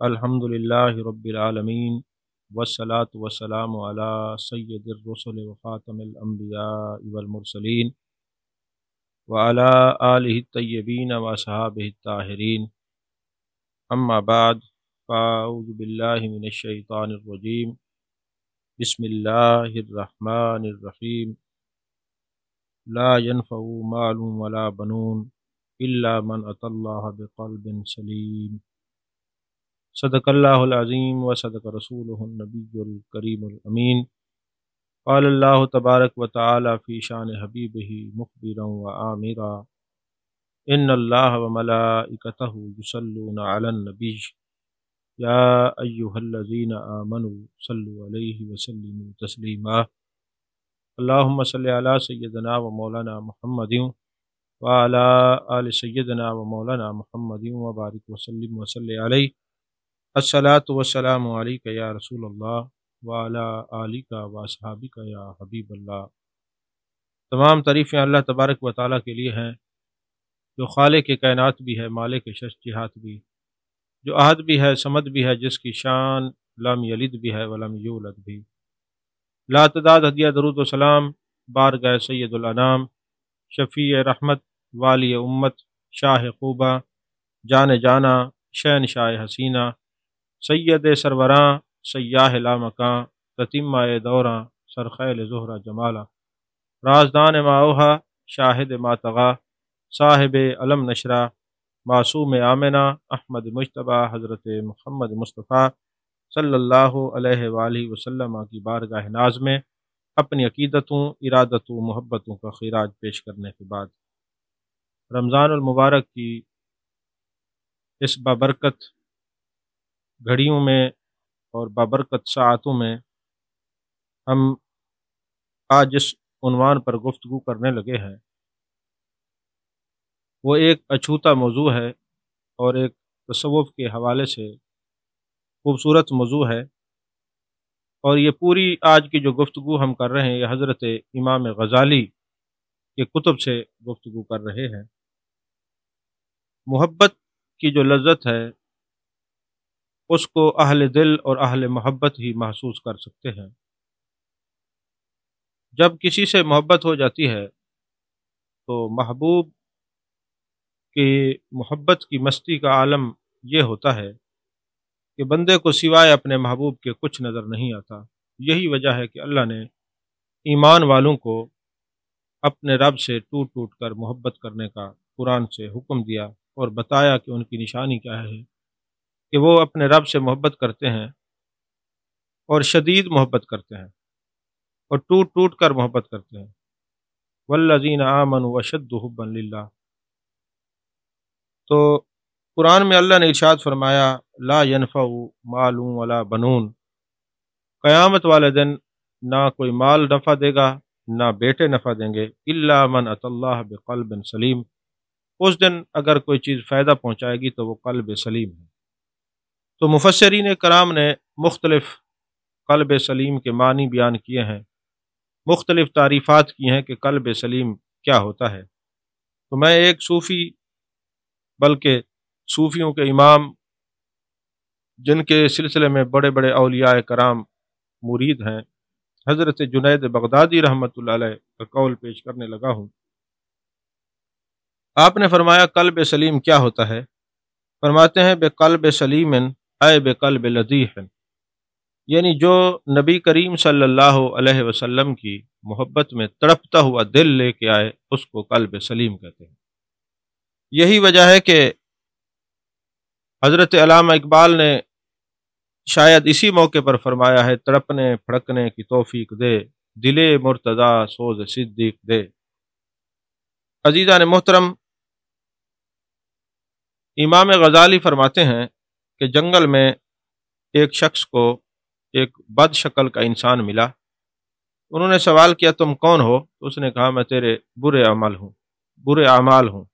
الحمدللہ رب العالمین والصلاة والسلام علی سید الرسل وخاتم الانبیاء والمرسلین وعلی آلہ الطیبین واصحابہ الطاہرین اما بعد فاعوذ باللہ من الشیطان الرجیم بسم اللہ الرحمن الرحیم لا ينفع مال ولا بنون الا من اتى اللہ بقلب سلیم۔ صدق اللہ العظیم و صدق رسولہ النبی الکریم الامین۔ قال اللہ تبارک و تعالی فی شان حبیبہ مخبرا و آمرا ان اللہ و ملائکتہ یصلون علی النبی یا ایہا الذین آمنوا صلوا علیہ وسلموا تسلیما۔ اللہم صلی علی سیدنا و مولانا محمد وعلی آل سیدنا و مولانا محمد وبارک وسلم وصلی علیہ۔ الصلاۃ والسلام علیک یا رسول اللہ وعلی آلک و اصحابک یا حبیب اللہ۔ تمام تعریفیں اللہ تبارک و تعالیٰ کے لیے ہیں، جو خالق کائنات بھی ہے، مالک شش جہات بھی، جو احد بھی ہے، صمد بھی ہے، جس کی شان لم یلد بھی ہے ولم یولد بھی۔ لا تعداد ہدیہ درود و سلام بارگاہ سید الانام، شفیع رحمت، والی امت، شاہ خوبہ، جان جانا، شہنشاہ حسینہ، سید سروراں، سیاہ لامکاں، تتمہ دوراں، سرخیل زہرہ جمالہ، رازدان ماوہا، شاہد ماتغا، صاحب علم نشرہ، معصوم آمنہ، احمد مجتبیٰ، حضرت محمد مصطفیٰ صلی اللہ علیہ وآلہ وسلم کی بارگاہ ناز میں اپنی عقیدتوں، ارادتوں، محبتوں کا خراج پیش کرنے کے بعد رمضان المبارک کی اس بابرکت گھڑیوں میں اور بابرکت ساعتوں میں ہم آج جس عنوان پر گفتگو کرنے لگے ہیں وہ ایک اچھوتا موضوع ہے اور ایک تصوف کے حوالے سے خوبصورت موضوع ہے، اور یہ پوری آج کی جو گفتگو ہم کر رہے ہیں یہ حضرت امام غزالی کے کتب سے گفتگو کر رہے ہیں۔ محبت کی جو لذت ہے اس کو اہل دل اور اہل محبت ہی محسوس کر سکتے ہیں۔ جب کسی سے محبت ہو جاتی ہے تو محبوب کی محبت کی مستی کا عالم یہ ہوتا ہے کہ بندے کو سوائے اپنے محبوب کے کچھ نظر نہیں آتا۔ یہی وجہ ہے کہ اللہ نے ایمان والوں کو اپنے رب سے ٹوٹ ٹوٹ کر محبت کرنے کا قرآن سے حکم دیا اور بتایا کہ ان کی نشانی کیا ہے، کہ وہ اپنے رب سے محبت کرتے ہیں اور شدید محبت کرتے ہیں اور ٹوٹ ٹوٹ کر محبت کرتے ہیں۔ والذین آمنوا اشد حبا للہ۔ تو قرآن میں اللہ نے ارشاد فرمایا لا ينفع مال ولا بنون، قیامت والے دن نہ کوئی مال نفع دے گا نہ بیٹے نفع دیں گے، الا من اتی اللہ بقلب سلیم، اس دن اگر کوئی چیز فائدہ پہنچائے گی تو وہ قلب سلیم ہے۔ تو مفسرین کرام نے مختلف قلب سلیم کے معنی بیان کیے ہیں، مختلف تعریفات کی ہیں کہ قلب سلیم کیا ہوتا ہے۔ تو میں ایک صوفی، بلکہ صوفیوں کے امام جن کے سلسلے میں بڑے بڑے اولیاء کرام مرید ہیں، حضرت جنید بغدادی رحمۃ اللہ علیہ کا قول پیش کرنے لگا ہوں۔ آپ نے فرمایا قلب سلیم کیا ہوتا ہے؟ فرماتے ہیں بے قلب سلیم اے بے قلب لذیذ، یعنی جو نبی کریم صلی اللہ علیہ وسلم کی محبت میں تڑپتا ہوا دل لے کے آئے اس کو قلب سلیم کہتے ہیں۔ یہی وجہ ہے کہ حضرت علامہ اقبال نے شاید اسی موقع پر فرمایا ہے تڑپنے پھڑکنے کی توفیق دے، دلے مرتضی سوز صدیق دے۔ عزیزان محترم، امام غزالی فرماتے ہیں کہ جنگل میں ایک شخص کو ایک بد شکل کا انسان ملا۔ انہوں نے سوال کیا تم کون ہو؟ تو اس نے کہا میں تیرے برے اعمال ہوں۔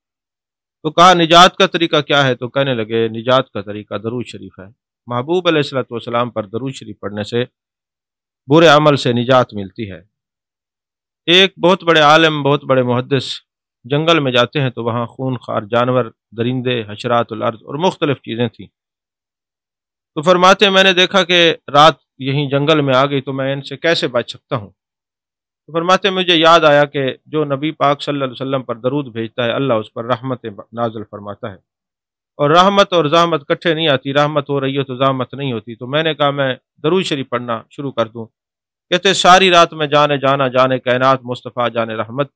تو کہا نجات کا طریقہ کیا ہے؟ تو کہنے لگے نجات کا طریقہ درود شریف ہے، محبوب علیہ الصلوۃ والسلام پر درود شریف پڑھنے سے برے عمل سے نجات ملتی ہے۔ ایک بہت بڑے عالم، بہت بڑے محدث جنگل میں جاتے ہیں تو وہاں خون خوار جانور، درندے، حشرات الارض اور مختلف چیزیں تھیں۔ تو فرماتے ہیں میں نے دیکھا کہ رات یہیں جنگل میں آ گئی تو میں ان سے کیسے بچ سکتا ہوں؟ تو فرماتے ہیں مجھے یاد آیا کہ جو نبی پاک صلی اللہ علیہ وسلم پر درود بھیجتا ہے اللہ اس پر رحمت نازل فرماتا ہے، اور رحمت اور زحمت کٹھے نہیں آتی، رحمت ہو رہی ہے تو زحمت نہیں ہوتی۔ تو میں نے کہا میں درود شریف پڑھنا شروع کر دوں۔ کہتے ساری رات میں جانے جانا جانے کائنات مصطفیٰ جان رحمت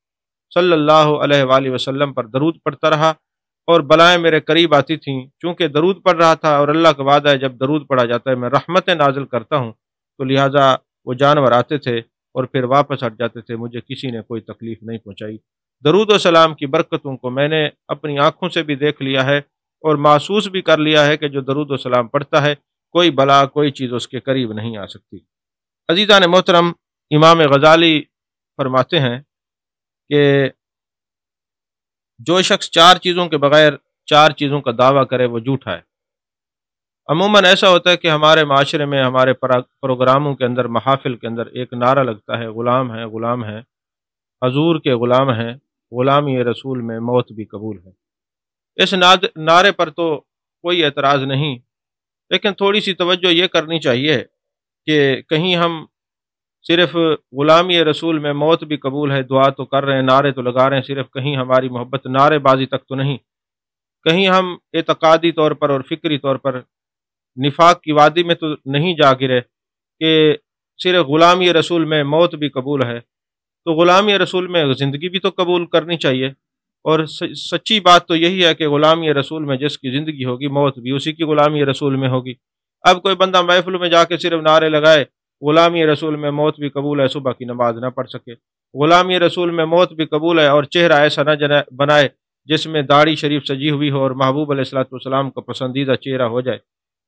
صلی اللہ علیہ وآلہ وسلم پر درود پڑھتا رہا، اور بلائیں میرے قریب آتی تھیں، چونکہ درود پڑھ رہا تھا اور اللہ کا وعدہ ہے جب درود پڑھا جاتا ہے میں رحمتیں نازل کرتا ہوں، تو لہٰذا وہ جانور آتے تھے اور پھر واپس ہٹ جاتے تھے، مجھے کسی نے کوئی تکلیف نہیں پہنچائی۔ درود و سلام کی برکتوں کو میں نے اپنی آنکھوں سے بھی دیکھ لیا ہے اور محسوس بھی کر لیا ہے کہ جو درود و سلام پڑھتا ہے کوئی بلا کوئی چیز اس کے قریب نہیں آ سکتی۔ عزیزان محترم، امام غزالی فرماتے ہیں کہ جو شخص چار چیزوں کے بغیر چار چیزوں کا دعویٰ کرے وہ جھوٹا ہے۔ عموماً ایسا ہوتا ہے کہ ہمارے معاشرے میں ہمارے پروگراموں کے اندر محافل کے اندر ایک نعرہ لگتا ہے غلام ہے غلام ہے، حضور کے غلام ہیں، غلامی رسول میں موت بھی قبول ہے۔ اس نعرے پر تو کوئی اعتراض نہیں، لیکن تھوڑی سی توجہ یہ کرنی چاہیے کہ کہیں ہم صرف غلامی رسول میں موت بھی قبول ہے دعا تو کر رہے ہیں، نعرے تو لگا رہے ہیں، صرف کہیں ہماری محبت نعرے بازی تک تو نہیں، کہیں ہم اعتقادی طور پر اور فکری طور پر نفاق کی وادی میں تو نہیں جا گرے کہ صرف غلامی رسول میں موت بھی قبول ہے۔ تو غلامی رسول میں زندگی بھی تو قبول کرنی چاہیے، اور سچی بات تو یہی ہے کہ غلامی رسول میں جس کی زندگی ہوگی موت بھی اسی کی غلامی رسول میں ہوگی۔ اب کوئی بندہ محفل میں جا کے صرف نعرے لگائے غلامی رسول میں موت بھی قبول ہے، صبح کی نماز نہ پڑھ سکے، غلامی رسول میں موت بھی قبول ہے اور چہرہ ایسا نہ بنائے جس میں داڑھی شریف سجی ہوئی ہو اور محبوب علیہ الصلوۃ والسلام کا پسندیدہ چہرہ ہو جائے۔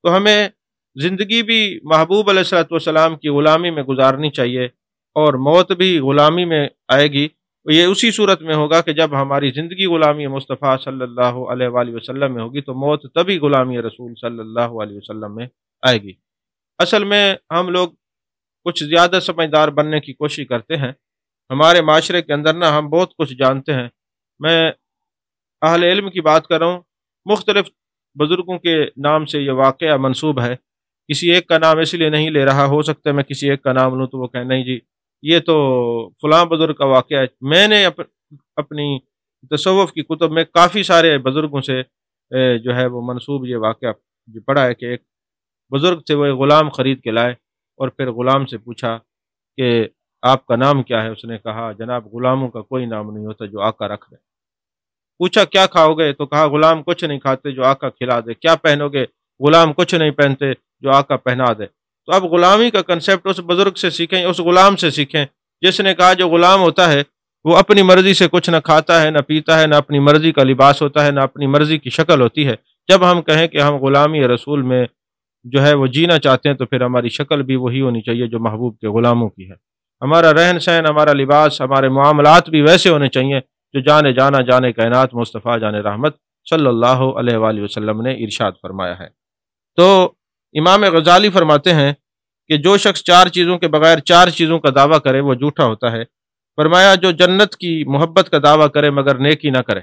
تو ہمیں زندگی بھی محبوب علیہ الصلوۃ والسلام کی غلامی میں گزارنی چاہیے، اور موت بھی غلامی میں آئے گی۔ یہ اسی صورت میں ہوگا کہ جب ہماری زندگی غلامی مصطفیٰ صلی اللہ علیہ وآلہ وسلم میں ہوگی، تو موت تبھی غلامی رسول صلی اللہ علیہ وسلم میں آئے گی۔ اصل میں ہم لوگ کچھ زیادہ سمجھدار بننے کی کوشش کرتے ہیں، ہمارے معاشرے کے اندر نا ہم بہت کچھ جانتے ہیں۔ میں اہل علم کی بات کر رہا ہوں، مختلف بزرگوں کے نام سے یہ واقعہ منسوب ہے، کسی ایک کا نام اس لیے نہیں لے رہا، ہو سکتا ہے میں کسی ایک کا نام لوں تو وہ کہیں نہیں جی یہ تو فلاں بزرگ کا واقعہ ہے۔ میں نے اپنی تصوف کی کتب میں کافی سارے بزرگوں سے جو ہے وہ منسوب یہ واقعہ پڑھا ہے کہ ایک بزرگ سے وہ ایک غلام خرید کے لائے، اور پھر غلام سے پوچھا کہ آپ کا نام کیا ہے؟ اس نے کہا جناب غلاموں کا کوئی نام نہیں ہوتا جو آقا رکھ دے۔ پوچھا کیا کھاؤ گے؟ تو کہا غلام کچھ نہیں کھاتے جو آقا کھلا دے۔ کیا پہنو گے؟ غلام کچھ نہیں پہنتے جو آقا پہنا دے۔ تو اب غلامی کا کنسیپٹ اس بزرگ سے سیکھیں، اس غلام سے سیکھیں جس نے کہا جو غلام ہوتا ہے وہ اپنی مرضی سے کچھ نہ کھاتا ہے نہ پیتا ہے، نہ اپنی مرضی کا لباس ہوتا ہے، نہ اپنی مرضی کی شکل ہوتی ہے۔ جب ہم کہیں کہ ہم غلامی رسول میں جو ہے وہ جینا چاہتے ہیں تو پھر ہماری شکل بھی وہی ہونی چاہیے جو محبوب کے غلاموں کی ہے، ہمارا رہن سہن، ہمارا لباس، ہمارے معاملات بھی ویسے ہونے چاہیے جو جانے جانا جانے کائنات مصطفیٰ جان رحمت صلی اللہ علیہ وآلہ وسلم نے ارشاد فرمایا ہے۔ تو امام غزالی فرماتے ہیں کہ جو شخص چار چیزوں کے بغیر چار چیزوں کا دعویٰ کرے وہ جھوٹا ہوتا ہے۔ فرمایا جو جنت کی محبت کا دعویٰ کرے مگر نیکی نہ کرے،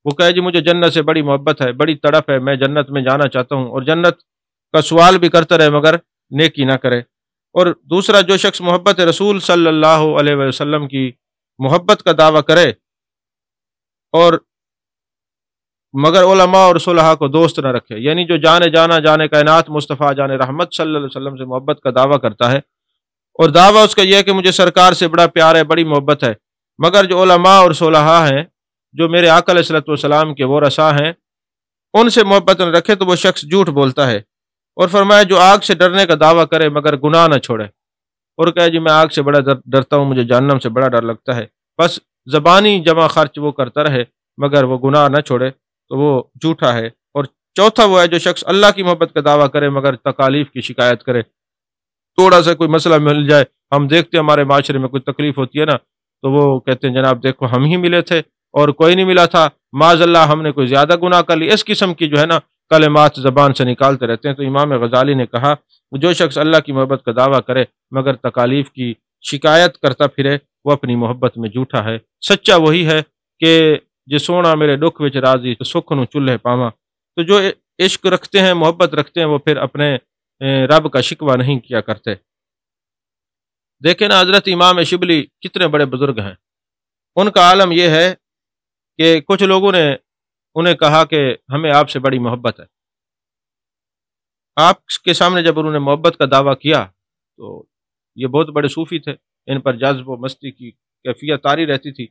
وہ کہے جی مجھے جنت سے بڑی محبت ہے، بڑی تڑپ ہے، میں جنت میں جانا چاہتا ہوں، اور جنت کا سوال بھی کرتا رہے مگر نیکی نہ کرے۔ اور دوسرا جو شخص محبت رسول صلی اللہ علیہ وسلم کی محبت کا دعویٰ کرے اور مگر علماء اور صلحاء کو دوست نہ رکھے، یعنی جو جانے جانا جانے کائنات مصطفیٰ جان رحمت صلی اللہ علیہ وسلم سے محبت کا دعویٰ کرتا ہے، اور دعویٰ اس کا یہ ہے کہ مجھے سرکار سے بڑا پیار ہے، بڑی محبت ہے، مگر جو علماء اور صلحاء ہیں، جو میرے آقا علیہ الصلوۃ والسلام کے ورثاء ہیں، ان سے محبت نہ رکھے تو وہ شخص جھوٹ بولتا ہے۔ اور فرمایا جو آگ سے ڈرنے کا دعویٰ کرے مگر گناہ نہ چھوڑے، اور کہے جی میں آگ سے بڑا ڈرتا ہوں، مجھے جہنم سے بڑا ڈر لگتا ہے، بس زبانی جمع خرچ وہ کرتا رہے مگر وہ گناہ نہ چھوڑے، تو وہ جھوٹا ہے۔ اور چوتھا وہ ہے جو شخص اللہ کی محبت کا دعویٰ کرے مگر تکالیف کی شکایت کرے، تھوڑا سا کوئی مسئلہ مل جائے، ہم دیکھتے ہیں ہمارے معاشرے میں کوئی تکلیف ہوتی ہے نا تو وہ کہتے ہیں جناب دیکھو ہم ہی ملے تھے اور کوئی نہیں ملا تھا، معاذ اللہ ہم نے کوئی زیادہ گناہ کر لی، اس قسم کی جو ہے نا کلمات زبان سے نکالتے رہتے ہیں۔ تو امام غزالی نے کہا جو شخص اللہ کی محبت کا دعویٰ کرے مگر تکالیف کی شکایت کرتا پھرے وہ اپنی محبت میں جھوٹا ہے۔ سچا وہی ہے کہ جے سونا میرے دکھ وچ راضی تو سکھ نو چولہے پاواں۔ تو جو عشق رکھتے ہیں، محبت رکھتے ہیں، وہ پھر اپنے رب کا شکوہ نہیں کیا کرتے۔ دیکھیں نا حضرت امام شبلی کتنے بڑے بزرگ ہیں، ان کا عالم یہ ہے کہ کچھ لوگوں نے انہیں کہا کہ ہمیں آپ سے بڑی محبت ہے۔ آپ کے سامنے جب انہوں نے محبت کا دعویٰ کیا تو یہ بہت بڑے صوفی تھے، ان پر جذب و مستی کی کیفیت طاری رہتی تھی،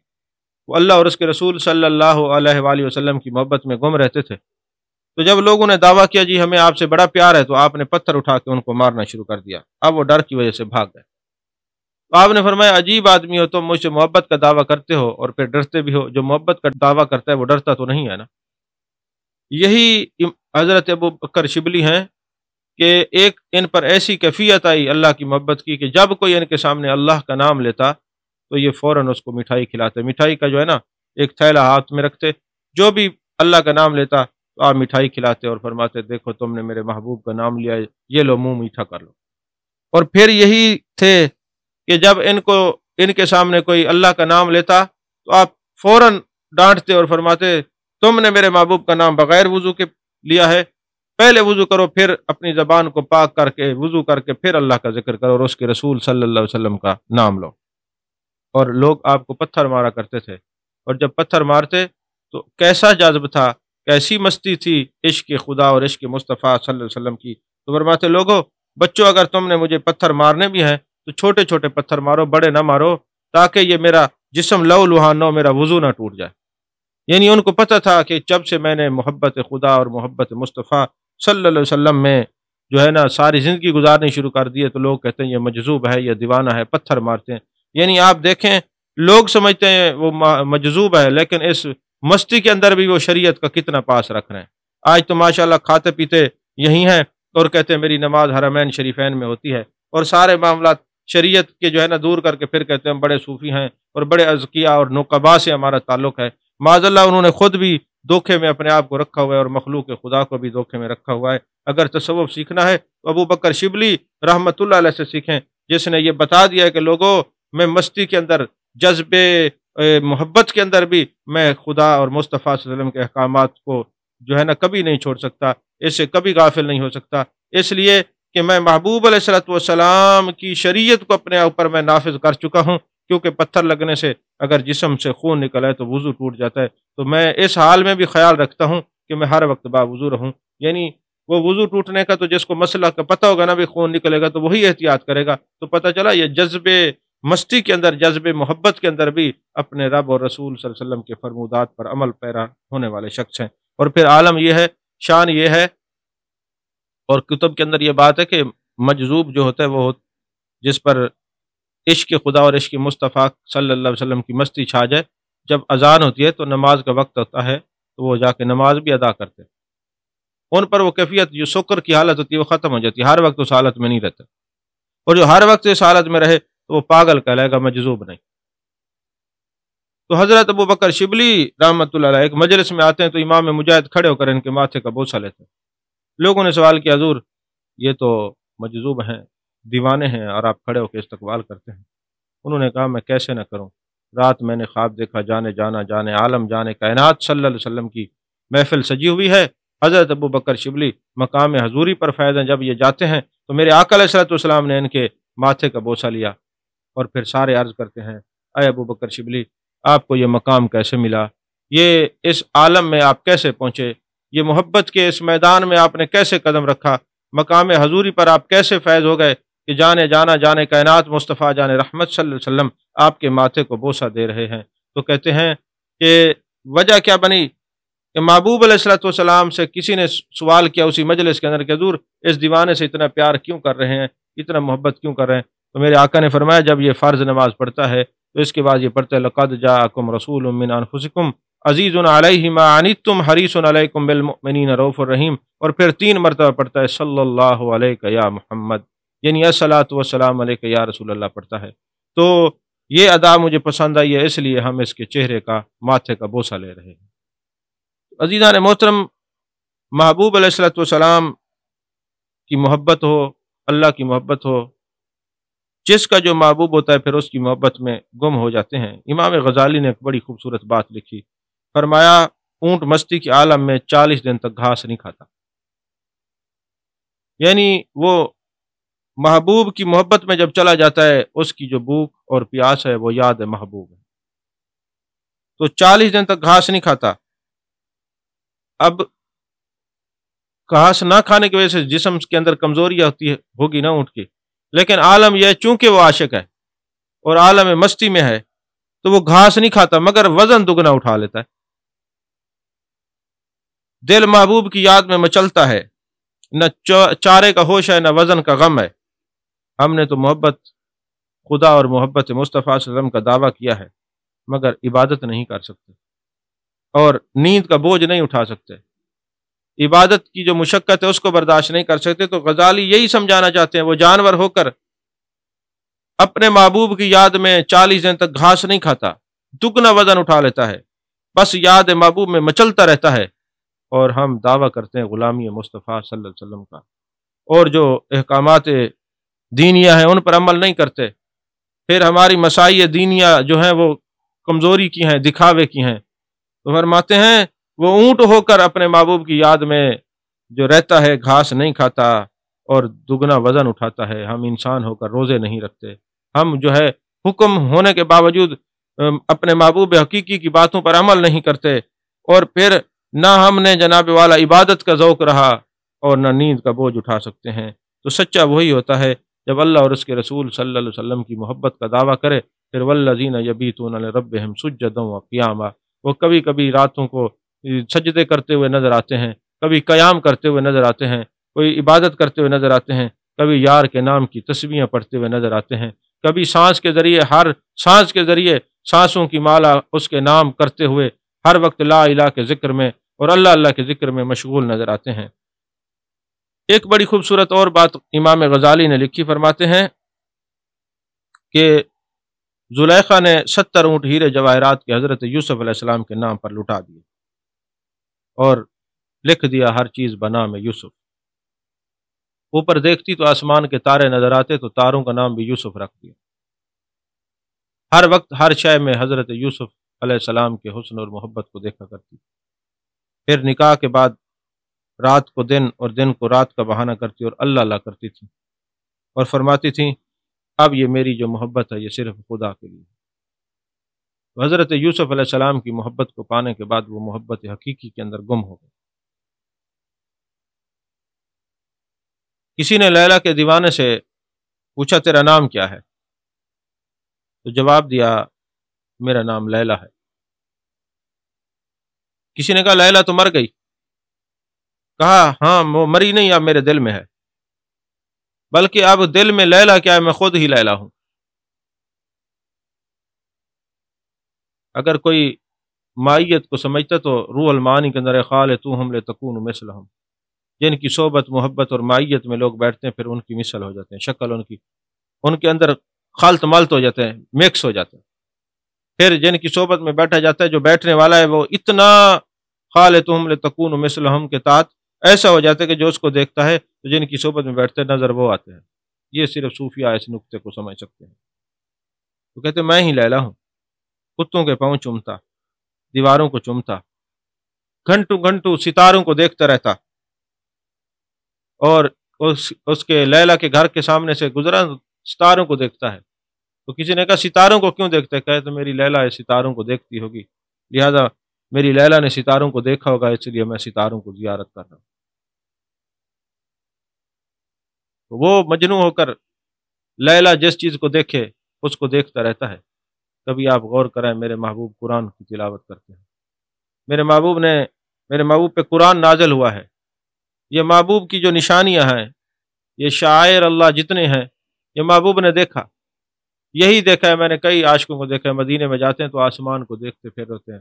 وہ اللہ اور اس کے رسول صلی اللہ علیہ وآلہ وسلم کی محبت میں گم رہتے تھے۔ تو جب لوگوں نے دعویٰ کیا جی ہمیں آپ سے بڑا پیار ہے، تو آپ نے پتھر اٹھا کے ان کو مارنا شروع کر دیا۔ اب وہ ڈر کی وجہ سے بھاگ گئے۔ تو آپ نے فرمایا عجیب آدمی ہو، تم مجھ سے محبت کا دعویٰ کرتے ہو اور پھر ڈرتے بھی ہو، جو محبت کا دعویٰ کرتا ہے وہ ڈرتا تو نہیں ہے نا۔ یہی حضرت ابو بکر شبلی ہیں کہ ایک ان پر ایسی کیفیت آئی اللہ کی محبت کی کہ جب کوئی ان کے سامنے اللہ کا نام لیتا تو یہ فوراً اس کو مٹھائی کھلاتے، مٹھائی کا جو ہے نا ایک تھیلا ہاتھ میں رکھتے، جو بھی اللہ کا نام لیتا تو آپ مٹھائی کھلاتے اور فرماتے دیکھو تم نے میرے محبوب کا نام لیا، یہ لو منہ میٹھا کر لو۔ اور پھر یہی تھے کہ جب ان کے سامنے کوئی اللہ کا نام لیتا تو آپ فوراً ڈانٹتے اور فرماتے تم نے میرے محبوب کا نام بغیر وضو کے لیا ہے، پہلے وضو کرو، پھر اپنی زبان کو پاک کر کے وضو کر کے پھر اللہ کا ذکر کرو اور اس کے رسول صلی اللہ علیہ وسلم کا نام لو۔ اور لوگ آپ کو پتھر مارا کرتے تھے، اور جب پتھر مارتے تو کیسا جذب تھا، کیسی مستی تھی عشق خدا اور عشق مصطفیٰ صلی اللہ علیہ وسلم کی۔ تو فرماتے لوگو بچوں اگر تم نے مجھے پتھر مارنے بھی ہیں تو چھوٹے چھوٹے پتھر مارو، بڑے نہ مارو، تاکہ یہ میرا جسم لو لہان نہ ہو، میرا وضو نہ ٹوٹ جائے۔ یعنی ان کو پتہ تھا کہ جب سے میں نے محبت خدا اور محبت مصطفیٰ صلی اللہ علیہ وسلم میں جو ہے نا ساری زندگی گزارنی شروع کر دی ہے، تو لوگ کہتے ہیں یہ مجذوب ہے، یہ دیوانہ ہے، پتھر مارتے ہیں۔ یعنی آپ دیکھیں لوگ سمجھتے ہیں وہ مجذوب ہے، لیکن اس مستی کے اندر بھی وہ شریعت کا کتنا پاس رکھ رہے ہیں۔ آج تو ماشاءاللہ کھاتے پیتے یہی ہیں اور کہتے ہیں میری نماز حرمین شریفین میں ہوتی ہے، اور سارے معاملات شریعت کے جو ہے نا دور کر کے پھر کہتے ہیں ہم بڑے صوفی ہیں اور بڑے اذکیاء اور نقبا سے ہمارا تعلق ہے۔ معاذ اللہ انہوں نے خود بھی دھوکے میں اپنے آپ کو رکھا ہوا ہے اور مخلوق خدا کو بھی دھوکے میں رکھا ہوا ہے۔ اگر تصوف سیکھنا ہے تو ابو بکر شبلی رحمۃ اللہ علیہ سے سیکھیں، جس نے یہ بتا دیا ہے کہ لوگوں میں مستی کے اندر، جذبے محبت کے اندر بھی میں خدا اور مصطفیٰ صلی اللہ علیہ وسلم کے احکامات کو جو ہے نا کبھی نہیں چھوڑ سکتا، اس سے کبھی غافل نہیں ہو سکتا، اس لیے کہ میں محبوب علیہ الصلوۃ والسلام کی شریعت کو اپنے اوپر میں نافذ کر چکا ہوں۔ کیونکہ پتھر لگنے سے اگر جسم سے خون نکل ہے تو وضو ٹوٹ جاتا ہے، تو میں اس حال میں بھی خیال رکھتا ہوں کہ میں ہر وقت باوضو رہوں۔ یعنی وہ وضو ٹوٹنے کا تو جس کو مسئلہ کا پتہ ہوگا نا بھی خون نکلے گا تو وہی احتیاط کرے گا۔ تو پتہ چلا یہ جذبے مستی کے اندر، جذبے محبت کے اندر بھی اپنے رب اور رسول صلی اللہ علیہ وسلم کے فرمودات پر عمل پیرا ہونے والے شخص ہیں۔ اور پھر عالم یہ ہے، شان یہ ہے، اور کتب کے اندر یہ بات ہے کہ مجذوب جو ہوتا ہے وہ جس پر عشق خدا اور عشق مصطفیٰ صلی اللہ علیہ وسلم کی مستی چھا جائے، جب اذان ہوتی ہے تو نماز کا وقت ہوتا ہے تو وہ جا کے نماز بھی ادا کرتے ہیں، ان پر وہ کیفیت جو سکر کی حالت ہوتی ہے وہ ختم ہو جاتی ہے، ہر وقت اس حالت میں نہیں رہتا، اور جو ہر وقت اس حالت میں رہے تو وہ پاگل کہلائے گا، مجذوب نہیں۔ تو حضرت ابو بکر شبلی رحمۃ اللہ علیہ ایک مجلس میں آتے ہیں تو امام مجاہد کھڑے ہو کر ان کے ماتھے کا بوسہ لیتے ہیں۔ لوگوں نے سوال کیا حضور یہ تو مجذوب ہیں، دیوانے ہیں، اور آپ کھڑے ہو کے استقبال کرتے ہیں۔ انہوں نے کہا میں کیسے نہ کروں، رات میں نے خواب دیکھا، جانے عالم جانے کائنات صلی اللہ علیہ وسلم کی محفل سجی ہوئی ہے، حضرت ابو بکر شبلی مقام حضوری پر فیض ہیں، جب یہ جاتے ہیں تو میرے آقا علیہ الصلوۃ والسلام نے ان کے ماتھے کا بوسہ لیا، اور پھر سارے عرض کرتے ہیں اے ابو بکر شبلی آپ کو یہ مقام کیسے ملا، یہ اس عالم میں آپ کیسے پہنچے، یہ محبت کے اس میدان میں آپ نے کیسے قدم رکھا، مقام حضوری پر آپ کیسے فیض ہو گئے کہ جانے کائنات مصطفیٰ جان رحمت صلی اللہ علیہ وسلم آپ کے ماتھے کو بوسہ دے رہے ہیں۔ تو کہتے ہیں کہ وجہ کیا بنی کہ محبوب علیہ الصلوۃ والسلام سے کسی نے سوال کیا اسی مجلس کے اندر کہ حضور اس دیوانے سے اتنا پیار کیوں کر رہے ہیں، اتنا محبت کیوں کر رہے ہیں، تو میرے آقا نے فرمایا جب یہ فرض نماز پڑھتا ہے تو اس کے بعد یہ پڑھتا ہے لقد جاءکم رسول من انفسکم عزیز علیہ ما عنتم حریص علیکم بالمؤمنین رؤوف الرحیم، اور پھر 3 مرتبہ پڑھتا ہے صلی اللہ علیہ یا محمد، یعنی الصلاۃ والسلام علیک یا رسول اللہ پڑھتا ہے۔ تو یہ ادا مجھے پسند آئی ہے، اس لیے ہم اس کے چہرے کا، ماتھے کا بوسہ لے رہے ہیں۔ عزیزان محترم، محبوب علیہ الصلوۃ والسلام کی محبت ہو، اللہ کی محبت ہو، جس کا جو محبوب ہوتا ہے پھر اس کی محبت میں گم ہو جاتے ہیں۔ امام غزالی نے ایک بڑی خوبصورت بات لکھی، فرمایا اونٹ مستی کے عالم میں 40 دن تک گھاس نہیں کھاتا، یعنی وہ محبوب کی محبت میں جب چلا جاتا ہے، اس کی جو بھوک اور پیاس ہے وہ یاد محبوب ہے، تو 40 دن تک گھاس نہیں کھاتا۔ اب گھاس نہ کھانے کی وجہ سے جسم کے اندر کمزوری ہوگی نا اونٹ کی، لیکن عالم یہ چونکہ وہ عاشق ہے اور عالم مستی میں ہے تو وہ گھاس نہیں کھاتا مگر وزن دگنا اٹھا لیتا ہے۔ دل محبوب کی یاد میں مچلتا ہے، نہ چارے کا ہوش ہے نہ وزن کا غم ہے۔ ہم نے تو محبت خدا اور محبت مصطفیٰ صلی اللہ علیہ وسلم کا دعویٰ کیا ہے مگر عبادت نہیں کر سکتے اور نیند کا بوجھ نہیں اٹھا سکتے، عبادت کی جو مشقت ہے اس کو برداشت نہیں کر سکتے۔ تو غزالی یہی سمجھانا چاہتے ہیں، وہ جانور ہو کر اپنے محبوب کی یاد میں 40 دن تک گھاس نہیں کھاتا، دگنا وزن اٹھا لیتا ہے، بس یاد محبوب میں مچلتا رہتا ہے، اور ہم دعویٰ کرتے ہیں غلامی مصطفیٰ صلی اللہ علیہ وسلم کا، اور جو احکامات دینیہ ہیں ان پر عمل نہیں کرتے، پھر ہماری مسائل دینیہ جو ہیں وہ کمزوری کی ہیں، دکھاوے کی ہیں۔ تو فرماتے ہیں وہ اونٹ ہو کر اپنے محبوب کی یاد میں جو رہتا ہے گھاس نہیں کھاتا اور دگنا وزن اٹھاتا ہے، ہم انسان ہو کر روزے نہیں رکھتے، ہم جو ہے حکم ہونے کے باوجود اپنے محبوب حقیقی کی باتوں پر عمل نہیں کرتے، اور پھر نہ ہم نے جناب والا عبادت کا ذوق رہا اور نہ نیند کا بوجھ اٹھا سکتے ہیں۔ تو سچا وہی ہوتا ہے جب اللہ اور اس کے رسول صلی اللہ علیہ وسلم کی محبت کا دعویٰ کرے، پھر والذین یبیتون لربہم سجدا وقیاما، وہ کبھی کبھی راتوں کو سجدے کرتے ہوئے نظر آتے ہیں، کبھی قیام کرتے ہوئے نظر آتے ہیں، کوئی عبادت کرتے ہوئے نظر آتے ہیں، کبھی یار کے نام کی تسبیحیں پڑھتے ہوئے نظر آتے ہیں، کبھی سانس کے ذریعے ہر سانس کے ذریعے سانسوں کی مالا اس کے نام کرتے ہوئے ہر وقت لا الہ کے ذکر میں اور اللہ اللہ کے ذکر میں مشغول نظر آتے ہیں۔ ایک بڑی خوبصورت اور بات امام غزالی نے لکھی، فرماتے ہیں کہ زلیخا نے 70 اونٹ ہیرے جواہرات کے حضرت یوسف علیہ السلام کے نام پر لٹا دیے اور لکھ دیا ہر چیز بنام یوسف۔ اوپر دیکھتی تو آسمان کے تارے نظر آتے تو تاروں کا نام بھی یوسف رکھ دیا۔ ہر وقت ہر شے میں حضرت یوسف علیہ السلام کے حسن اور محبت کو دیکھا کرتی، پھر نکاح کے بعد رات کو دن اور دن کو رات کا بہانہ کرتی اور اللہ اللہ کرتی تھی اور فرماتی تھیں اب یہ میری جو محبت ہے یہ صرف خدا کے لیے۔ حضرت یوسف علیہ السلام کی محبت کو پانے کے بعد وہ محبت حقیقی کے اندر گم ہو گئی۔ کسی نے لیلا کے دیوانے سے پوچھا تیرا نام کیا ہے؟ تو جواب دیا میرا نام لیلا ہے۔ کسی نے کہا لیلا تو مر گئی؟ کہا ہاں وہ مری نہیں، اب میرے دل میں ہے، بلکہ اب دل میں لیلا کیا ہے، میں خود ہی لیلا ہوں۔ اگر کوئی مائیت کو سمجھتا تو روح المعانی کے اندر خال تو ہم لتکون مثلہم، جن کی صحبت محبت اور مائیت میں لوگ بیٹھتے ہیں پھر ان کی مثل ہو جاتے ہیں، شکل ان کے اندر خالط مالت ہو جاتے ہیں، مکس ہو جاتے ہیں۔ پھر جن کی صحبت میں بیٹھا جاتا ہے جو بیٹھنے والا ہے وہ اتنا خالتہم لتکون مثلہم کے تحت ایسا ہو جاتا ہے کہ جو اس کو دیکھتا ہے تو جن کی صحبت میں بیٹھتے نظر وہ آتے ہیں۔ یہ صرف صوفیہ اس نقطے کو سمجھ سکتے ہیں۔ تو کہتے ہیں میں ہی لیلا ہوں، کتوں کے پاؤں چومتا، دیواروں کو چومتا، گھنٹوں گھنٹوں ستاروں کو دیکھتا رہتا، اور اس کے لیلا کے گھر کے سامنے سے گزرا ستاروں کو دیکھتا ہے۔ تو کسی نے کہا ستاروں کو کیوں دیکھتا ہے؟ کہے تو میری لیلا ہے ستاروں کو دیکھتی ہوگی، لہذا میری لیلا نے ستاروں کو دیکھا ہوگا اس لیے میں ستاروں کو زیارت کر رہا ہوں۔ تو وہ مجنون ہو کر لیلا جس چیز کو دیکھے اس کو دیکھتا رہتا ہے۔ کبھی آپ غور کریں، میرے محبوب قرآن کی تلاوت کرتے ہیں، میرے محبوب پہ قرآن نازل ہوا ہے، یہ محبوب کی جو نشانیاں ہیں، یہ شعائر اللہ جتنے ہیں یہ محبوب نے دیکھا، یہی دیکھا ہے۔ میں نے کئی عاشقوں کو دیکھا ہے مدینے میں جاتے ہیں تو آسمان کو دیکھتے پھر ہوتے ہیں،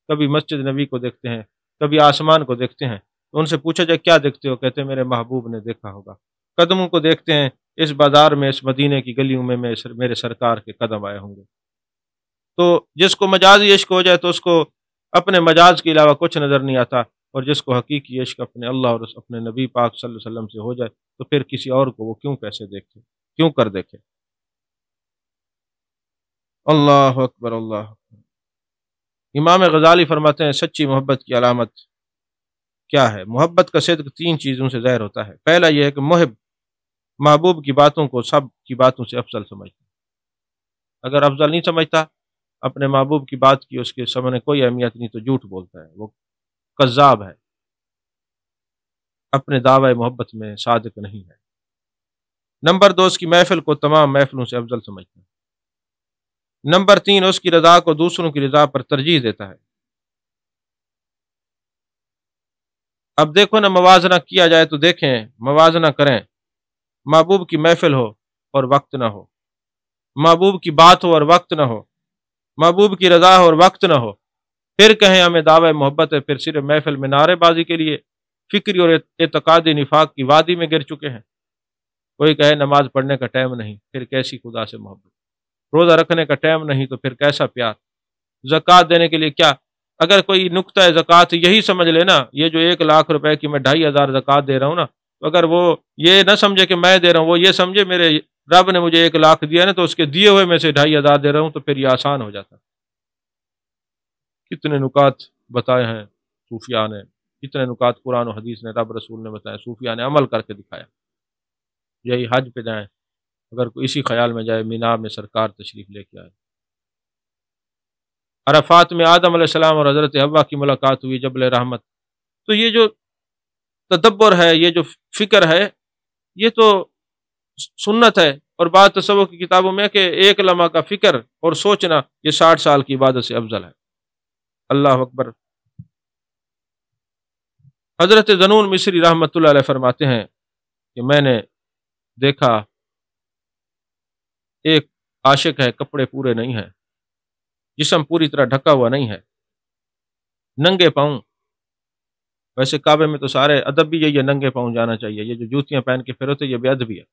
کبھی مسجد نبی کو دیکھتے ہیں، کبھی آسمان کو دیکھتے ہیں، تو ان سے پوچھا جائے کیا دیکھتے ہو؟ کہتے ہیں میرے محبوب نے دیکھا ہوگا۔ قدموں کو دیکھتے ہیں، اس بازار میں اس مدینے کی گلیوں میں میرے سرکار کے قدم آئے ہوں گے۔ تو جس کو مجازی عشق ہو جائے تو اس کو اپنے مجاز کے علاوہ کچھ نظر نہیں آتا، اور جس کو حقیقی عشق اپنے اللہ اور اپنے نبی پاک صلی اللہ علیہ وسلم سے ہو جائے تو پھر کسی اور کو وہ کیوں کیسے دیکھے، کیوں کر دیکھے۔ اللہ اکبر اللہ اکبر۔ امام غزالی فرماتے ہیں سچی محبت کی علامت کیا ہے؟ محبت کا صدق 3 چیزوں سے ظاہر ہوتا ہے۔ پہلا یہ ہے کہ محب محبوب کی باتوں کو سب کی باتوں سے افضل سمجھتا ہے۔ اگر افضل نہیں سمجھتا اپنے محبوب کی بات کی، اس کے سامنے کوئی اہمیت نہیں، تو جھوٹ بولتا ہے، وہ کذاب ہے، اپنے دعوی محبت میں صادق نہیں ہے۔ نمبر 2، اس کی محفل کو تمام محفلوں سے افضل سمجھتا ہے۔ نمبر 3، اس کی رضا کو دوسروں کی رضا پر ترجیح دیتا ہے۔ اب دیکھو نا، موازنہ کیا جائے تو دیکھیں، موازنہ کریں، محبوب کی محفل ہو اور وقت نہ ہو، محبوب کی بات ہو اور وقت نہ ہو، محبوب کی رضا ہو اور وقت نہ ہو، پھر کہیں ہمیں دعوی محبت ہے، پھر صرف محفل میں نعرے بازی کے لیے فکری اور اعتقادی نفاق کی وادی میں گر چکے ہیں۔ کوئی کہے نماز پڑھنے کا ٹائم نہیں، پھر کیسی خدا سے محبت؟ روزہ رکھنے کا ٹائم نہیں تو پھر کیسا پیار؟ زکوٰۃ دینے کے لیے کیا؟ اگر کوئی نقطہ زکوٰۃ یہی سمجھ لینا، یہ جو 1,00,000 روپے کی میں 2,500 زکوٰۃ دے رہا ہوں نا، تو اگر وہ یہ نہ سمجھے کہ میں دے رہا ہوں، وہ یہ سمجھے میرے رب نے مجھے 1,00,000 دیا نا، تو اس کے دیے ہوئے میں سے 2,500 دے رہا ہوں، تو پھر یہ آسان ہو جاتا۔ کتنے نکات بتائے ہیں صوفیاء نے، کتنے نکات قرآن و حدیث نے، رب رسول نے بتایا، صوفیاء نے عمل کر کے دکھایا۔ یہی حج پہ جائیں، اگر کوئی اسی خیال میں جائے مینا میں سرکار تشریف لے کے آئے، عرفات میں آدم علیہ السلام اور حضرت حوا کی ملاقات ہوئی جبل رحمت، تو یہ جو تدبر ہے، یہ جو فکر ہے، یہ تو سنت ہے۔ اور بعض تصوف کی کتابوں میں کہ 1 لمحہ کا فکر اور سوچنا یہ 60 سال کی عبادت سے افضل ہے۔ اللہ اکبر۔ حضرت ذنون مصری رحمۃ اللہ علیہ فرماتے ہیں کہ میں نے دیکھا ایک عاشق ہے، کپڑے پورے نہیں ہیں، جسم پوری طرح ڈھکا ہوا نہیں ہے، ننگے پاؤں۔ ویسے کعبے میں تو سارے ادب بھی یہی ہے، ننگے پاؤں جانا چاہیے، یہ جو جوتیاں پہن کے پھروتے یہ بے ادبی ہے،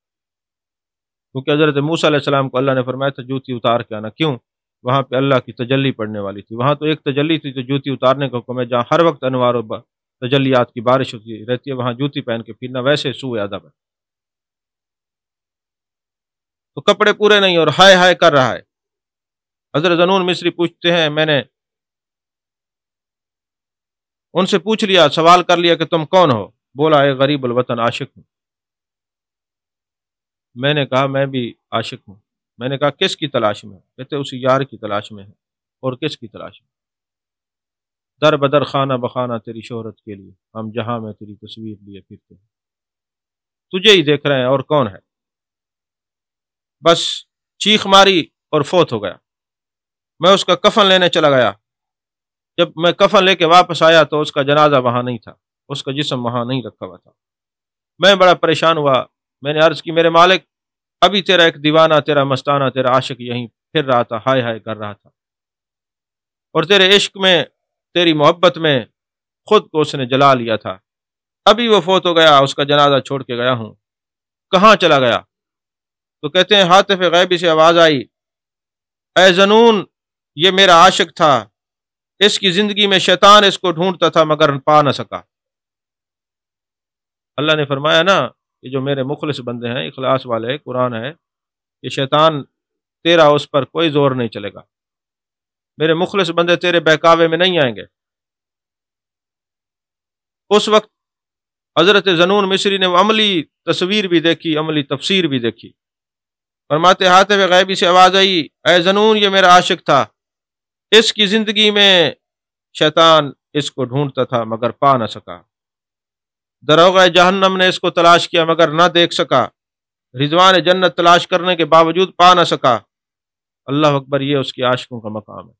کیونکہ حضرت موسیٰ علیہ السلام کو اللہ نے فرمایا تھا جوتی اتار کے آنا۔ کیوں؟ وہاں پہ اللہ کی تجلی پڑنے والی تھی، وہاں تو ایک تجلی تھی تو جوتی اتارنے کا حکم ہے۔ جہاں ہر وقت انوار و تجلیات کی بارش ہوتی رہتی ہے، وہاں جوتی پہن کے پھرنا ویسے سوء ادب ہے۔ تو کپڑے پورے نہیں اور ہائے ہائے کر رہا ہے۔ حضرت ذنون مصری پوچھتے ہیں، میں نے ان سے پوچھ لیا، سوال کر لیا کہ تم کون ہو؟ بولا اے غریب الوطن عاشق ہوں۔ میں نے کہا میں بھی عاشق ہوں۔ میں نے کہا کس کی تلاش میں؟ کہتے اسی یار کی تلاش میں ہے۔ اور کس کی تلاش میں؟ در بدر خانہ بخانہ تیری شہرت کے لیے، ہم جہاں میں تیری تصویر لیے پھرتے ہیں، تجھے ہی دیکھ رہے ہیں، اور کون ہے؟ بس چیخ ماری اور فوت ہو گیا۔ میں اس کا کفن لینے چلا گیا، جب میں کفن لے کے واپس آیا تو اس کا جنازہ وہاں نہیں تھا، اس کا جسم وہاں نہیں رکھا ہوا تھا۔ میں بڑا پریشان ہوا، میں نے عرض کی میرے مالک ابھی تیرا ایک دیوانہ، تیرا مستانہ، تیرا عاشق یہیں پھر رہا تھا، ہائے ہائے کر رہا تھا، اور تیرے عشق میں، تیری محبت میں خود کو اس نے جلا لیا تھا، ابھی وہ فوت ہو گیا، اس کا جنازہ چھوڑ کے گیا ہوں، کہاں چلا گیا؟ تو کہتے ہیں ہاتف غیبی سے آواز آئی، اے ذنون، یہ میرا عاشق تھا، اس کی زندگی میں شیطان اس کو ڈھونڈتا تھا مگر پا نہ سکا۔ اللہ نے فرمایا نا کہ جو میرے مخلص بندے ہیں، اخلاص والے، قرآن ہے کہ شیطان تیرا اس پر کوئی زور نہیں چلے گا، میرے مخلص بندے تیرے بہکاوے میں نہیں آئیں گے۔ اس وقت حضرت ذنون مصری نے وہ عملی تصویر بھی دیکھی، عملی تفسیر بھی دیکھی۔ فرماتے ہاتف غیبی سے آواز آئی، اے ذنون، یہ میرا عاشق تھا، اس کی زندگی میں شیطان اس کو ڈھونڈتا تھا مگر پا نہ سکا، دروغہ جہنم نے اس کو تلاش کیا مگر نہ دیکھ سکا، رضوان جنت تلاش کرنے کے باوجود پا نہ سکا۔ اللہ اکبر، یہ اس کے عاشقوں کا مقام ہے۔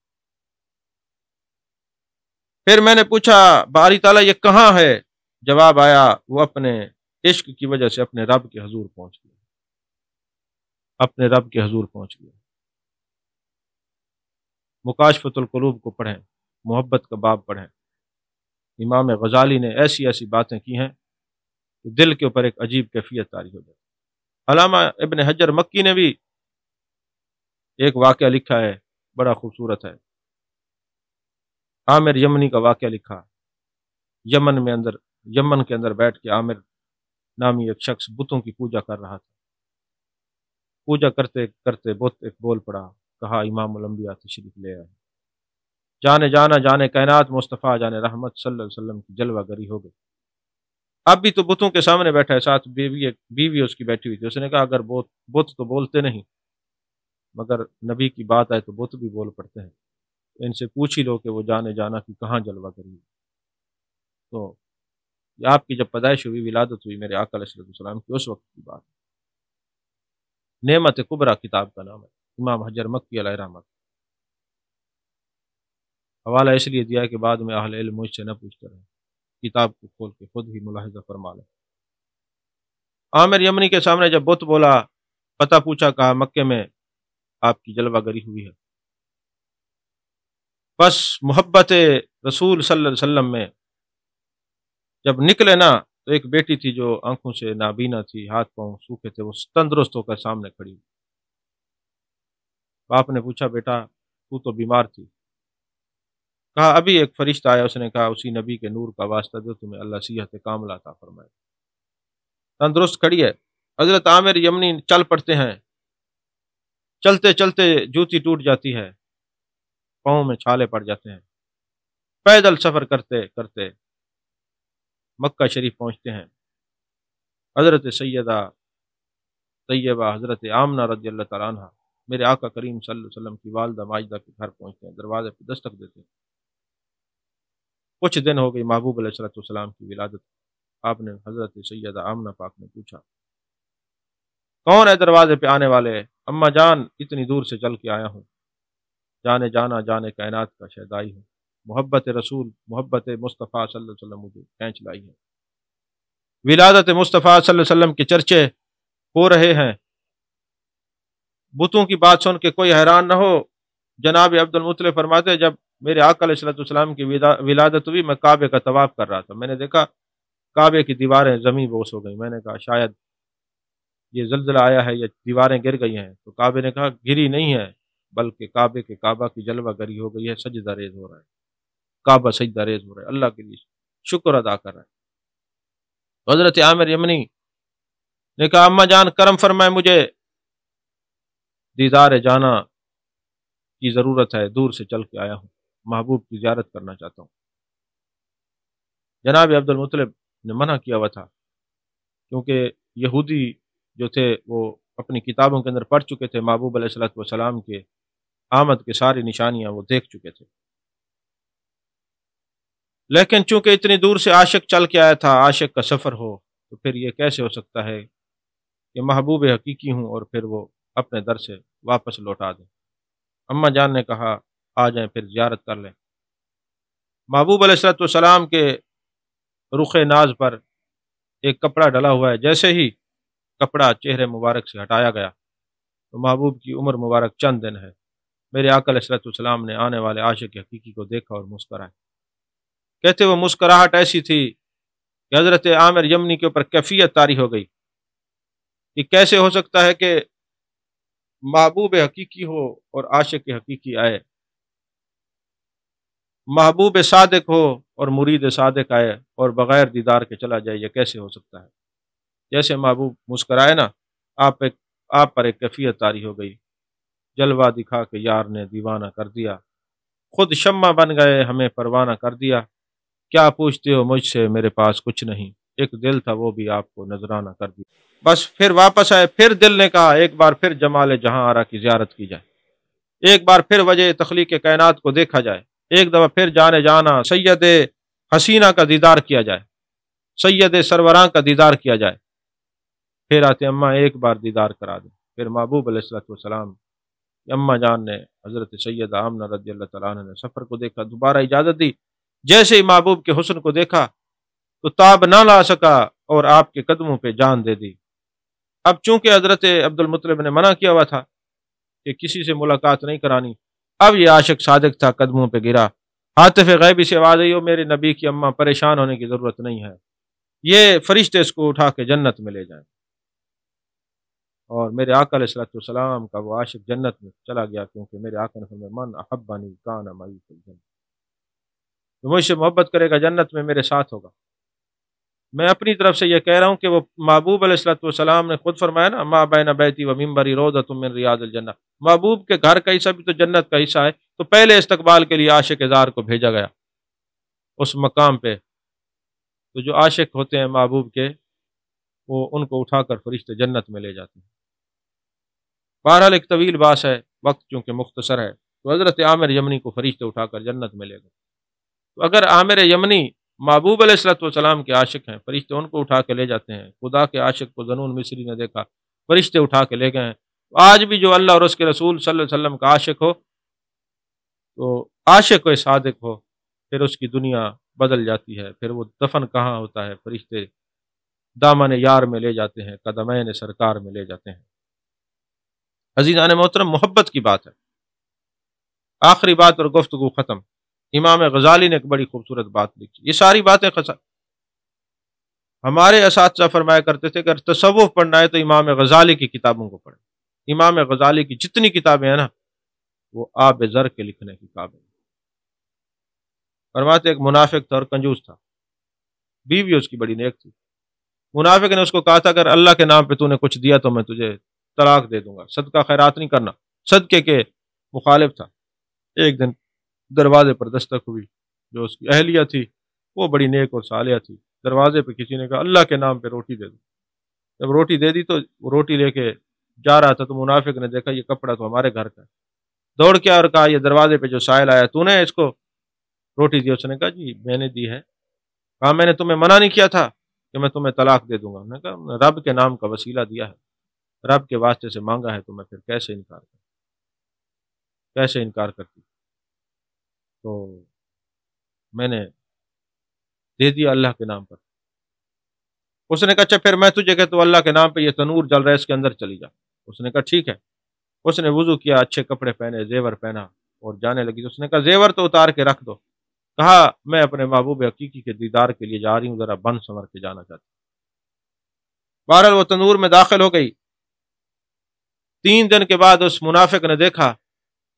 پھر میں نے پوچھا باری تعالیٰ یہ کہاں ہے؟ جواب آیا وہ اپنے عشق کی وجہ سے اپنے رب کے حضور پہنچ گیا، اپنے رب کے حضور پہنچ گیا۔ مکاشفۃ القلوب کو پڑھیں، محبت کا باب پڑھیں، امام غزالی نے ایسی ایسی باتیں کی ہیں کہ دل کے اوپر ایک عجیب کیفیت طاری ہو جائے۔ علامہ ابن حجر مکی نے بھی ایک واقعہ لکھا ہے، بڑا خوبصورت ہے، عامر یمنی کا واقعہ لکھا۔ یمن کے اندر بیٹھ کے عامر نامی ایک شخص بتوں کی پوجا کر رہا تھا۔ پوجا کرتے کرتے بت ایک بول پڑا، کہا امام الانبیاء تشریف لے آئے، جانے جانا جانے کائنات مصطفیٰ جانے رحمت صلی اللہ علیہ وسلم کی جلوہ گری ہو گئی۔ اب بھی تو بتوں کے سامنے بیٹھا ہے، ساتھ بیوی اس کی بیٹھی ہوئی تھی. اس نے کہا اگر بت تو بولتے نہیں، مگر نبی کی بات آئے تو بت بھی بول پڑتے ہیں، ان سے پوچھ ہی لو کہ وہ جانے جانا کہ کہاں جلوہ کری. تو یہ آپ کی جب پیدائش ہوئی، ولادت ہوئی میرے آقا علیہ السلام کی، اس وقت کی بات. نعمت کبریٰ کتاب کا نام ہے، امام حجر مکی علیہ رحمت. حوالہ اس لیے دیا ہے کہ بعد میں اہل علم مجھ سے نہ پوچھتے رہے، کتاب کو کھول کے خود ہی ملاحظہ فرما لیں. عامر یمنی کے سامنے جب بت بولا، پتہ پوچھا، کہا مکے میں آپ کی جلوہ گری ہوئی ہے. بس محبت رسول صلی اللہ علیہ وسلم میں جب نکلے نا، تو ایک بیٹی تھی جو آنکھوں سے نابینا تھی، ہاتھ پاؤں سوکھے تھے، وہ تندرست ہو کر سامنے کھڑی. باپ نے پوچھا بیٹا تو تو بیمار تھی؟ کہا ابھی ایک فرشتہ آیا، اس نے کہا اسی نبی کے نور کا واسطہ دو، تمہیں اللہ صحت کاملہ عطا فرمائے. تندرست کھڑی ہے. حضرت عامر یمنی چل پڑتے ہیں، چلتے چلتے جوتی ٹوٹ جاتی ہے، پاؤں میں چھالے پڑ جاتے ہیں. پیدل سفر کرتے کرتے مکہ شریف پہنچتے ہیں. حضرت سیدہ طیبہ حضرت آمنہ رضی اللہ تعالیٰ عنہ میرے آقا کریم صلی اللہ علیہ وسلم کی والدہ ماجدہ کے گھر پہنچتے ہیں، دروازے پہ دستک دیتے ہیں. کچھ دن ہو گئی محبوب علیہ السلام کی ولادت. آپ نے حضرت سیدہ آمنہ پاک نے پوچھا کون ہے دروازے پہ آنے والے؟ اماں جان اتنی دور سے چل کے آیا ہوں، جانے جانا جانے کائنات کا شیدائی ہوں، محبت رسول محبت مصطفیٰ صلی اللہ علیہ وسلم مجھے کھینچ لائی ہے. ولادت مصطفیٰ صلی اللہ علیہ وسلم کے چرچے ہو رہے ہیں. بتوں کی بات سن کے کوئی حیران نہ ہو. جناب عبد المطلب فرماتے جب میرے آقا علیہ السلام کی ولادت ہوئی، میں کعبے کا طواف کر رہا تھا، میں نے دیکھا کعبے کی دیواریں زمین بوس ہو گئی. میں نے کہا شاید یہ زلزلہ آیا ہے یا دیواریں گر گئی ہیں. تو کعبے نے کہا گری نہیں ہے، بلکہ کعبے کے کعبہ کی جلوہ گری ہو گئی ہے، سجدہ ریز ہو رہا ہے، کعبہ سجدہ ریز ہو رہا ہے، اللہ کے لیے شکر ادا کر رہا ہے. حضرت عامر یمنی نے کہا اماں جان کرم فرمائے، مجھے دیدار جانا کی ضرورت ہے، دور سے چل کے آیا ہوں، محبوب کی زیارت کرنا چاہتا ہوں. جناب عبد المطلب نے منع کیا ہوا تھا، کیونکہ یہودی جو تھے وہ اپنی کتابوں کے اندر پڑھ چکے تھے، محبوب علیہ السلام کے آمد کے ساری نشانیاں وہ دیکھ چکے تھے. لیکن چونکہ اتنی دور سے عاشق چل کے آیا تھا، عاشق کا سفر ہو، تو پھر یہ کیسے ہو سکتا ہے کہ محبوب حقیقی ہوں اور پھر وہ اپنے در سے واپس لوٹا دیں. اماں جان نے کہا آ جائیں پھر زیارت کر لیں. محبوب علیہ السلام کے رخ ناز پر ایک کپڑا ڈلا ہوا ہے، جیسے ہی کپڑا چہرے مبارک سے ہٹایا گیا تو محبوب کی عمر مبارک چند دن ہے. میرے آقا علیہ السلام نے آنے والے عاشق حقیقی کو دیکھا اور مسکرائے. کہتے وہ مسکراہٹ ایسی تھی کہ حضرت عامر یمنی کے اوپر کیفیت طاری ہو گئی کہ کیسے ہو سکتا ہے کہ محبوب حقیقی ہو اور عاشق حقیقی آئے، محبوب صادق ہو اور مرید صادق آئے اور بغیر دیدار کے چلا جائے، یہ کیسے ہو سکتا ہے؟ جیسے محبوب مسکرائے نا، آپ پر ایک کیفیت طاری ہو گئی. جلوہ دکھا کے یار نے دیوانہ کر دیا، خود شمع بن گئے ہمیں پروانہ کر دیا. کیا پوچھتے ہو مجھ سے، میرے پاس کچھ نہیں، ایک دل تھا وہ بھی آپ کو نذرانہ کر دیا. بس پھر واپس آئے. پھر دل نے کہا ایک بار پھر جمال جہاں آرا کی زیارت کی جائے، ایک بار پھر وجہ تخلیق کائنات کو دیکھا جائے، ایک دفعہ پھر جانے جانا سید حسینہ کا دیدار کیا جائے، سید سروراں کا دیدار کیا جائے. پھر آتے اماں ایک بار دیدار کرا دیں. پھر محبوب علیہ السلام اماں جان نے حضرت سیدہ آمنہ رضی اللہ تعالیٰ عنہ نے سفر کو دیکھا، دوبارہ اجازت دی. جیسے ہی محبوب کے حسن کو دیکھا تو تاب نہ لا سکا اور آپ کے قدموں پہ جان دے دی. اب چونکہ حضرت عبد المطلب نے منع کیا ہوا تھا کہ کسی سے ملاقات نہیں کرانی، اب یہ عاشق صادق تھا، قدموں پہ گرا. ہاتف غیبی سے آواز آئی، ہو میرے نبی کی اماں پریشان ہونے کی ضرورت نہیں ہے، یہ فرشتے اس کو اٹھا کے جنت میں لے جائیں. اور میرے آقا علیہ السلام کا وہ عاشق جنت میں چلا گیا، کیونکہ میرے آقا نے فرمایا من احبنی کان معی فی الجنہ، جو مجھ سے محبت کرے گا جنت میں میرے ساتھ ہوگا. میں اپنی طرف سے یہ کہہ رہا ہوں کہ وہ محبوب علیہ السلام نے خود فرمایا نا ما بین بیتی و منبری روضۃ من ریاض الجنہ، محبوب کے گھر کا حصہ بھی تو جنت کا حصہ ہے. تو پہلے استقبال کے لیے عاشق زار کو بھیجا گیا اس مقام پہ تو جو عاشق ہوتے ہیں محبوب کے وہ ان کو اٹھا کر فرشتے جنت میں لے جاتے ہیں۔ بہرحال ایک طویل باس ہے، وقت چونکہ مختصر ہے، تو حضرت عامر یمنی کو فرشتے اٹھا کر جنت میں لے گئے۔ تو اگر عامر یمنی محبوب علیہ الصلوۃ والسلام کے عاشق ہیں، فرشتے ان کو اٹھا کے لے جاتے ہیں، خدا کے عاشق کو ذنون مصری نے دیکھا، فرشتے اٹھا کے لے گئے ہیں، آج بھی جو اللہ اور اس کے رسول صلی اللہ علیہ وسلم کا عاشق ہو، تو عاشق و صادق ہو، پھر اس کی دنیا بدل جاتی ہے، پھر وہ دفن کہاں ہوتا ہے، فرشتے دامن یار میں لے جاتے ہیں، قدمین سرکار میں لے جاتے ہیں۔ عزیزان محترم، محبت کی بات ہے، آخری بات اور گفتگو ختم۔ امام غزالی نے ایک بڑی خوبصورت بات لکھی، یہ ساری باتیں ہمارے اساتذہ فرمایا کرتے تھے کہ اگر تصوف پڑھنا ہے تو امام غزالی کی کتابوں کو پڑھیں۔ امام غزالی کی جتنی کتابیں ہیں نا، وہ آب زر کے لکھنے کی کتابیں۔ فرماتے ایک منافق تھا اور کنجوس تھا، بیوی اس کی بڑی نیک تھی۔ منافق نے اس کو کہا تھا اگر اللہ کے نام پہ تو نے کچھ دیا تو میں تجھے طلاق دے دوں گا، صدقہ خیرات نہیں کرنا، صدقے کے مخالف تھا۔ ایک دن دروازے پر دستک ہوئی، جو اس کی اہلیہ تھی وہ بڑی نیک اور صالحہ تھی، دروازے پہ کسی نے کہا اللہ کے نام پہ روٹی دے دو۔ جب روٹی دے دی تو وہ روٹی لے کے جا رہا تھا تو منافق نے دیکھا یہ کپڑا تو ہمارے گھر کا ہے، دوڑ کے اور کہا یہ دروازے پہ جو سائل آیا تو نے اس کو روٹی دی؟ اس نے کہا جی میں نے دی ہے۔ کہا میں نے تمہیں منع نہیں کیا تھا کہ میں تمہیں طلاق دے دوں گا؟ نے کہا رب کے نام کا وسیلہ دیا ہے، رب کے واسطے سے مانگا ہے، تو میں پھر کیسے انکار کرتی؟ تو میں نے دے دیا اللہ کے نام پر۔ اس نے کہا اچھا پھر میں تجھے کہ تو اللہ کے نام پہ یہ تنور جل رہا ہے اس کے اندر چلی جا۔ اس نے کہا ٹھیک ہے۔ اس نے وضو کیا، اچھے کپڑے پہنے، زیور پہنا اور جانے لگی۔ اس نے کہا زیور تو اتار کے رکھ دو۔ کہا میں اپنے محبوب حقیقی کے دیدار کے لیے جا رہی ہوں، ذرا بن سنور کے جانا چاہتی ہوں۔ بہرحال وہ تنور میں داخل ہو گئی۔ 3 دن کے بعد اس منافق نے دیکھا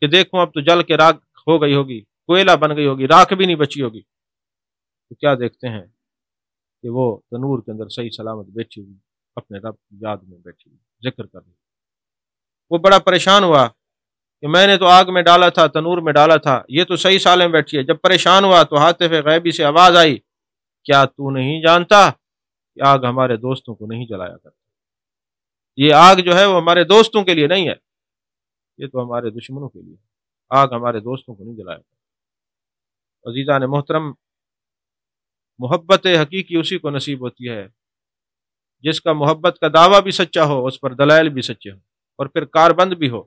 کہ دیکھوں اب تو جل کے راکھ ہو گئی ہوگی، کوئلہ بن گئی ہوگی، راکھ بھی نہیں بچی ہوگی۔ تو کیا دیکھتے ہیں کہ وہ تنور کے اندر صحیح سلامت بیٹھی ہوئی، اپنے رب کی یاد میں بیٹھی ہوئی، ذکر کر رہی۔ وہ بڑا پریشان ہوا کہ میں نے تو آگ میں ڈالا تھا، تنور میں ڈالا تھا، یہ تو صحیح سالم بیٹھی ہے۔ جب پریشان ہوا تو ہاتف غیبی سے آواز آئی، کیا تو نہیں جانتا کہ آگ ہمارے دوستوں کو نہیں جلایا کرتی؟ یہ آگ جو ہے وہ ہمارے دوستوں کے لیے نہیں ہے، یہ تو ہمارے دشمنوں کے لیے۔ آگ ہمارے دوستوں کو نہیں جلایا کرتی۔ عزیزان محترم، محبت حقیقی اسی کو نصیب ہوتی ہے جس کا محبت کا دعویٰ بھی سچا ہو، اس پر دلائل بھی سچے ہوں، اور پھر کاربند بھی ہو۔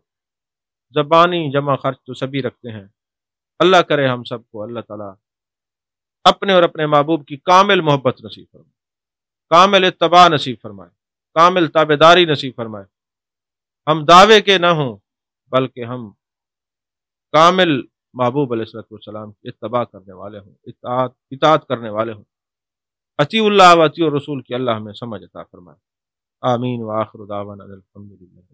زبانی جمع خرچ تو سبھی رکھتے ہیں۔ اللہ کرے ہم سب کو اللہ تعالیٰ اپنے اور اپنے محبوب کی کامل محبت نصیب فرمائے، کامل اتباع نصیب فرمائے، کامل تابعداری نصیب فرمائے۔ ہم دعوے کے نہ ہوں بلکہ ہم کامل محبوب علیہ الصلوۃ والسلام کی اتباع کرنے والے ہوں، اطاعت کرنے والے ہوں۔ اطیع اللہ و اطیع الرسول کی اللہ ہمیں سمجھ عطا فرمائے۔ آمین وآخر دعوانا الحمدللہ۔